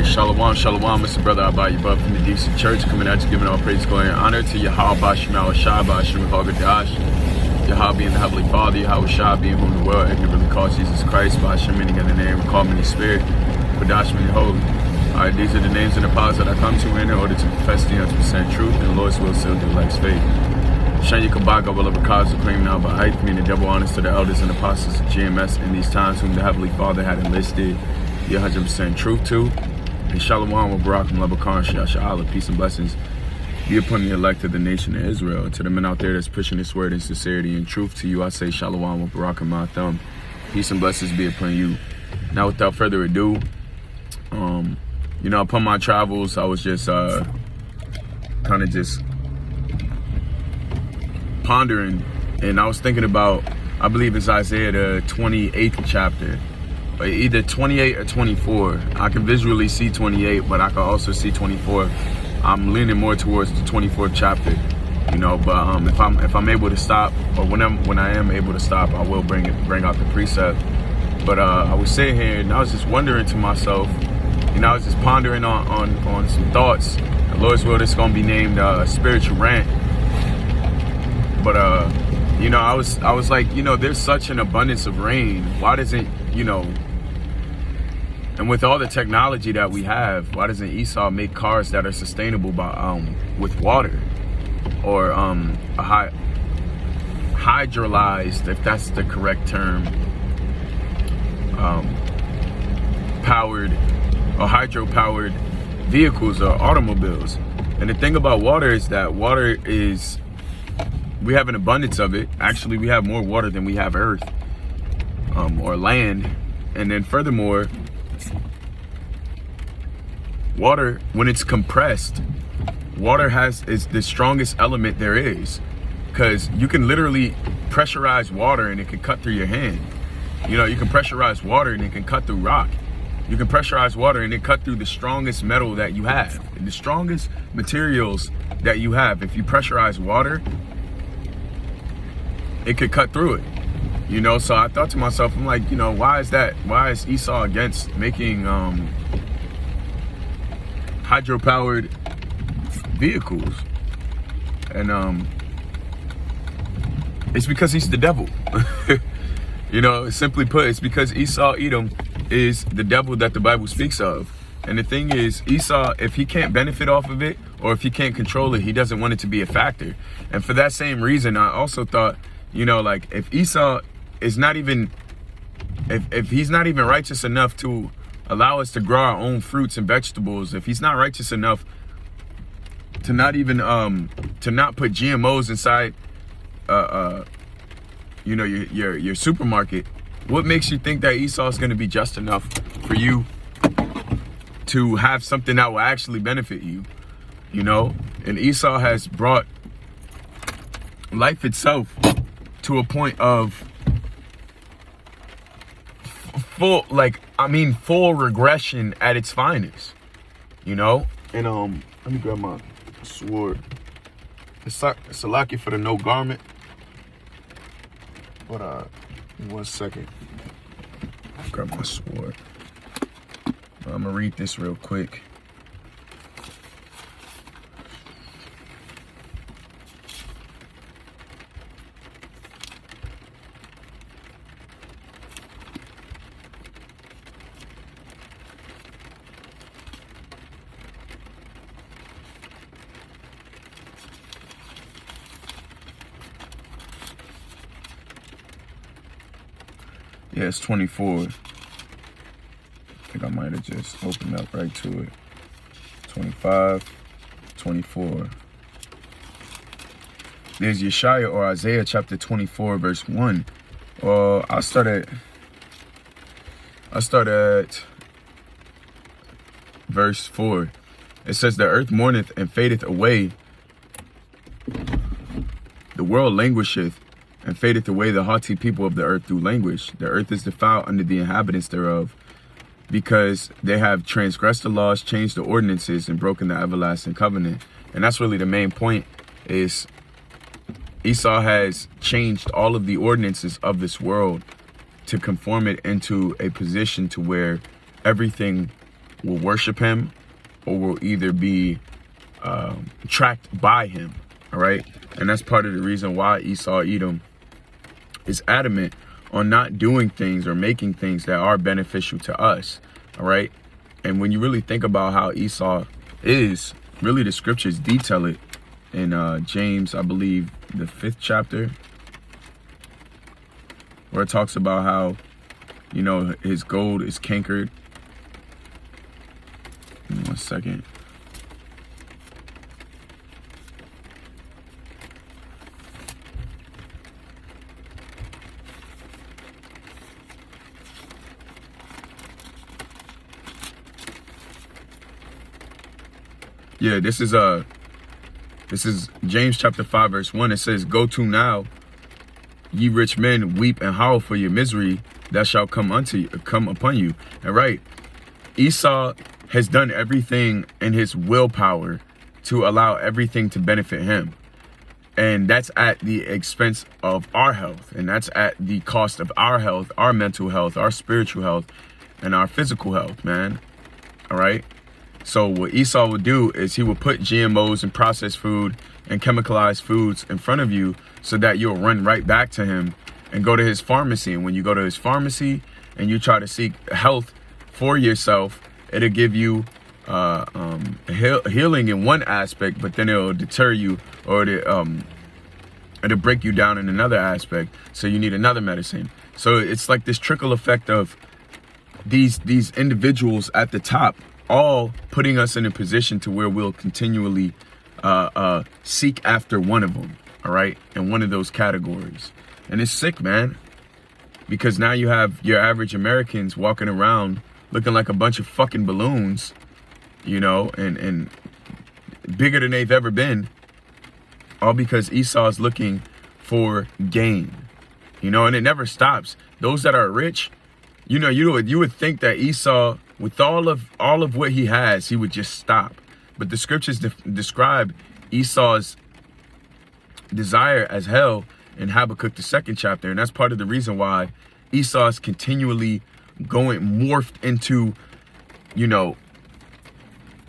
Hey, Shalom, Shalom, Mr. Brother Abba Yabba from the DC Church, coming at you, giving all praise, glory, and honor to Yahweh Shemal Shah, Bashim Hagadash, Yahweh being the Heavenly Father, Yahweh Shah being whom the world ignorantly calls Jesus Christ, Bashim meaning in the name, call meaning spirit, Badash meaning holy. Alright, these are the names and the powers that I come to in order to confess the 100% truth, and the Lord's will still do like's faith. Shanya Kabaga will have a cause to claim now by height, meaning double honors to the elders and apostles of GMS in these times, whom the Heavenly Father had enlisted the 100% truth to. And Shalom wa Barakum Labakan Sha'ala, peace and blessings be upon the elect of the nation of Israel. To the men out there that's pushing this word in sincerity and truth, to you I say Shalom wa Barakum my thumb, peace and blessings be upon you. Now without further ado, upon my travels, I was just kind of just pondering, and I was thinking about, I believe it's Isaiah the 28th chapter, either 28 or 24. I can visually see 28, but I can also see 24. I'm leaning more towards the 24th chapter, but if I'm able to stop, or when I am able to stop, I will bring out the precept. But I was sitting here and I was just wondering to myself, I was just pondering on some thoughts. The Lord's will, this is going to be named spiritual rant. But I was like, there's such an abundance of rain. Why doesn't, and with all the technology that we have, why doesn't Esau make cars that are sustainable by with water, or a hydrolyzed, if that's the correct term, powered or hydro-powered vehicles or automobiles? And the thing about water is that we have an abundance of it. Actually, we have more water than we have earth or land. And then furthermore, water, when it's compressed, water is the strongest element there is, because you can literally pressurize water and it can cut through your hand. You can pressurize water and it can cut through rock. You can pressurize water and it cut through the strongest metal that you have, the strongest materials that you have. If you pressurize water, it could cut through it. So I thought to myself, I'm like, why is that? Why is Esau against making hydro-powered vehicles? And it's because he's the devil. Simply put, it's because Esau, Edom, is the devil that the Bible speaks of. And the thing is, Esau, if he can't benefit off of it, or if he can't control it, he doesn't want it to be a factor. And for that same reason, I also thought, if Esau is not even, if he's not even righteous enough to allow us to grow our own fruits and vegetables, if he's not righteous enough to not even, to not put GMOs inside, your supermarket, what makes you think that Esau is going to be just enough for you to have something that will actually benefit you? And Esau has brought life itself to a point of full regression at its finest, and let me grab my sword. It's a lucky for the no garment, but in 1 second, grab my sword. I'm gonna read this real quick. Yeah, it's 24. I think I might have just opened up right to it. 25, 24. There's Yeshaya or Isaiah chapter 24, verse 1. Well, I start at verse 4. It says, the earth mourneth and fadeth away. The world languisheth and fadeth away. The haughty people of the earth do languish. The earth is defiled under the inhabitants thereof, because they have transgressed the laws, changed the ordinances, and broken the everlasting covenant. And that's really the main point, is Esau has changed all of the ordinances of this world to conform it into a position to where everything will worship him or will either be tracked by him. All right. And that's part of the reason why Esau Edom is adamant on not doing things or making things that are beneficial to us. All right. And when you really think about how Esau is, really the scriptures detail it in James, I believe, the 5th chapter, where it talks about how, you know, his gold is cankered. Give me 1 second. Yeah, this is James chapter 5 verse 1. It says, "Go to now, ye rich men, weep and howl for your misery that shall come upon you." And right, Esau has done everything in his willpower to allow everything to benefit him. And that's at the expense of our health. And that's at the cost of our health, our mental health, our spiritual health, and our physical health, man. All right. So what Esau would do is he would put GMOs and processed food and chemicalized foods in front of you so that you'll run right back to him and go to his pharmacy. And when you go to his pharmacy and you try to seek health for yourself, it'll give you healing in one aspect, but then it'll deter you, or it'll break you down in another aspect. So you need another medicine. So it's like this trickle effect of these individuals at the top, all putting us in a position to where we'll continually seek after one of them, all right, in one of those categories. And it's sick, man, because now you have your average Americans walking around looking like a bunch of fucking balloons, you know, and bigger than they've ever been, all because Esau's looking for gain, you know, and it never stops. Those that are rich, you know, you would think that Esau, with all of what he has, he would just stop. But the scriptures describe Esau's desire as hell in Habakkuk, the 2nd chapter. And that's part of the reason why Esau is continually morphed into, you know,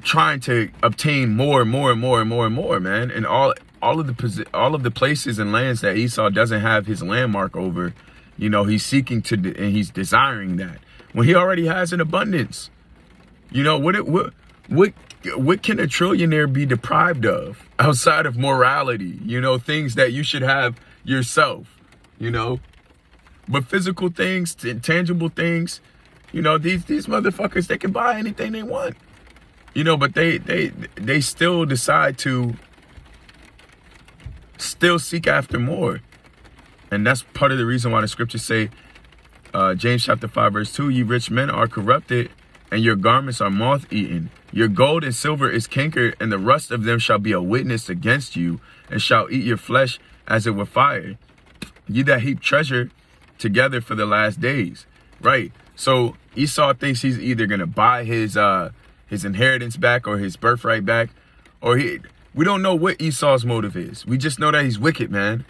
trying to obtain more and more and more and more and more, man. And all of the places and lands that Esau doesn't have his landmark over, you know, he's seeking to, and he's desiring that when he already has an abundance. You know, what can a trillionaire be deprived of outside of morality? You know, things that you should have yourself, you know, but physical things, tangible things, you know, these motherfuckers, they can buy anything they want, you know, but they still decide to still seek after more. And that's part of the reason why the scriptures say, James chapter 5 verse 2, "Ye rich men are corrupted, and your garments are moth-eaten. Your gold and silver is cankered, and the rust of them shall be a witness against you, and shall eat your flesh as it were fire. Ye that heap treasure together for the last days." Right. So Esau thinks he's either gonna buy his inheritance back or his birthright back, or we don't know what Esau's motive is. We just know that he's wicked, man.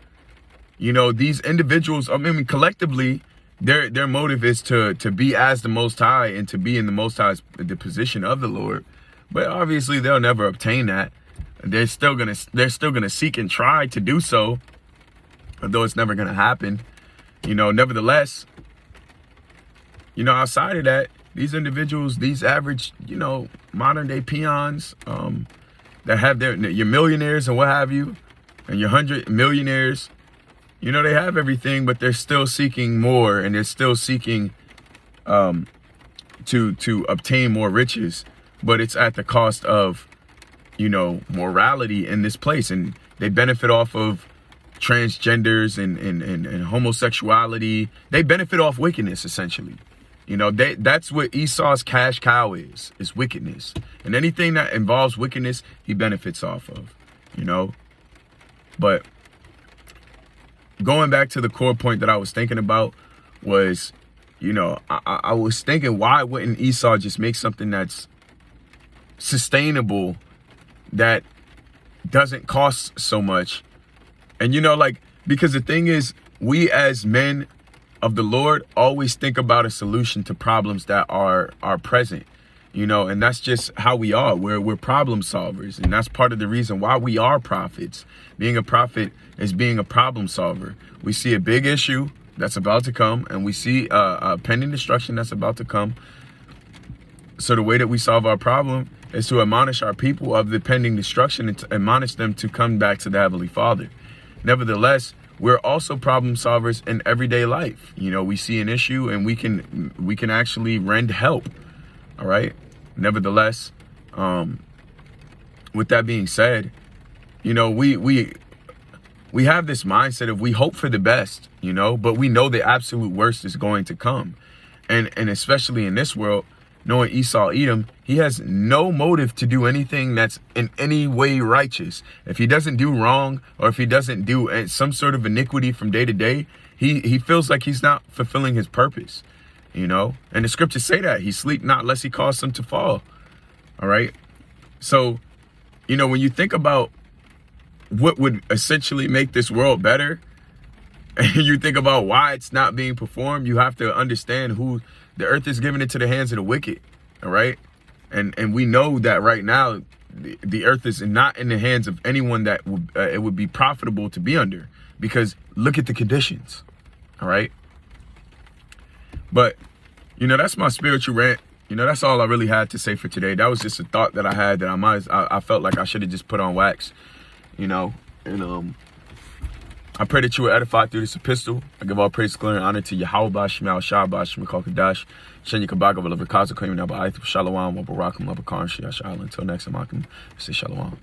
You know, these individuals, I mean, collectively, their motive is to be as the Most High and to be in the Most High's the position of the Lord. But obviously they'll never obtain that. They're still gonna seek and try to do so, although it's never gonna happen. You know, nevertheless, you know, outside of that, these individuals, these average, you know, modern day peons, that have your millionaires and what have you, and your 100 millionaires, you know, they have everything, but they're still seeking more, and they're still seeking to obtain more riches. But it's at the cost of, you know, morality in this place. And they benefit off of transgenders and homosexuality. They benefit off wickedness, essentially. You know, that's what Esau's cash cow is wickedness. And anything that involves wickedness, he benefits off of, you know. But going back to the core point that I was thinking about was, you know, I was thinking, why wouldn't Esau just make something that's sustainable, that doesn't cost so much? And, you know, like, because the thing is, we as men of the Lord always think about a solution to problems that are present. you know, and that's just how we are. We're problem solvers, and that's part of the reason why we are prophets. Being a prophet is being a problem solver. We see a big issue that's about to come, and we see a pending destruction that's about to come. So the way that we solve our problem is to admonish our people of the pending destruction and to admonish them to come back to the Heavenly Father. Nevertheless, we're also problem solvers in everyday life. You know, we see an issue and we can actually rend help. All right. Nevertheless, with that being said, you know, we have this mindset of we hope for the best, you know, but we know the absolute worst is going to come. And especially in this world, knowing Esau Edom, he has no motive to do anything that's in any way righteous. If he doesn't do wrong, or if he doesn't do some sort of iniquity from day to day, he feels like he's not fulfilling his purpose, you know? And the scriptures say that he sleep not lest he cause them to fall. All right. So, you know, when you think about what would essentially make this world better, and you think about why it's not being performed, you have to understand who the earth is giving it to the hands of the wicked. All right. And we know that right now, the earth is not in the hands of anyone that it would be profitable to be under, because look at the conditions. All right. But, you know, that's my spiritual rant. You know, that's all I really had to say for today. That was just a thought that I had that I felt like I should have just put on wax, you know, and I pray that you were edified through this epistle. I give all praise, glory, and honor to Yahweh, Shema, Shabbat, Shema, Kadash, Shenya Kabaka, Velav, Kaza, Kayim, Naba, Aith, Shalom, Wabarakam, Labakar, Shiash, Until next time, I can say Shalom.